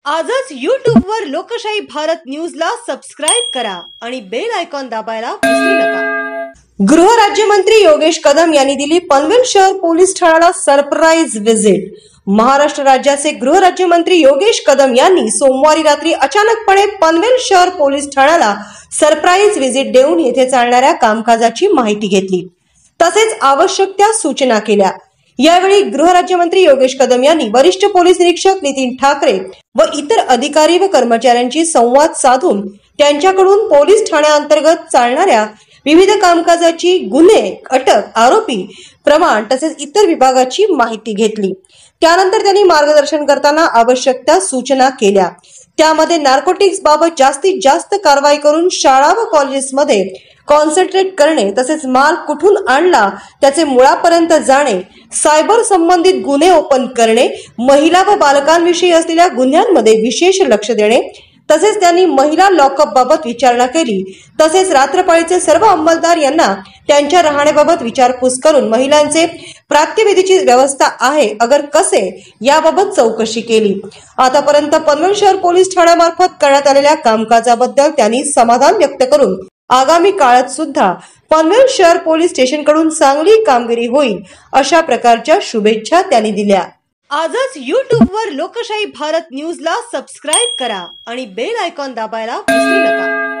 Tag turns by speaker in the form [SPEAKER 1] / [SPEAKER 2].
[SPEAKER 1] आजच YouTube वर लोकशाही भारत न्यूजला सबस्क्राइब करा आणि बेल आयकॉन दाबायला विसरू नका। गृह राज्यमंत्री योगेश कदम यांनी दिली पनवेल शहर पोलीस ठाण्याला सरप्राईज व्हिजिट। महाराष्ट्र राज्याचे गृह राज्यमंत्री योगेश कदम यांनी सोमवारी रात्री अचानकपणे पनवेल शहर पोलीस ठाण्याला सरप्राईज व्हिजिट देऊन येथे चालणाऱ्या कामकाजाची माहिती घेतली, तसेच आवश्यक त्या सूचना केल्या। यावेळी गृह राज्यमंत्री योगेश कदम यांनी वरिष्ठ पोलीस निरीक्षक नितीन ठाकरे व इतर अधिकारी व कर्मचाऱ्यांशी संवाद साधून त्यांच्याकडून पोलीस ठाण्याअंतर्गत चालणाऱ्या विविध कामकाजाची गुन्हे, अटक, आरोपी प्रमाण तसेच इतर विभागाची माहिती घेतली। त्यानंतर त्यांनी मार्गदर्शन करताना आवश्यक त्या सूचना केल्या। त्यामध्ये नार्कोटिक्स बाबत जास्तीत जास्त कारवाई करून शाळा व कॉलेजेसमध्ये कॉन्सन्ट्रेट करणे, तसेच माल कुठून आणला त्याचे मुळापर्यंत जाणे, सायबर संबंधित गुन्हे ओपन करणे, महिला व बालकांविषयी असलेल्या गुन्ह्यांमध्ये विशेष लक्ष देणे, तसेच त्यांनी महिला लॉकअप बाबत विचारणा केली। तसेच रात्रपाळीचे सर्व अंमलदार यांना त्यांच्या राहण्याबाबत विचारपूस करून महिलांचे प्रात्यवेदीची व्यवस्था आहे अगर कसे याबाबत चौकशी केली। आतापर्यंत पनवेल शहर पोलीस ठाण्यामार्फत करण्यात आलेल्या कामकाजाबद्दल त्यांनी समाधान व्यक्त करून आगामी काळात सुद्धा पनवेल शहर पोलीस स्टेशन कडून चांगली कामगिरी होईल अशा प्रकारच्या शुभेच्छा त्यांनी दिल्या। आजच YouTube वर लोकशाही भारत न्यूजला सबस्क्राइब करा आणि बेल आयकॉन दाबायला विसरू नका।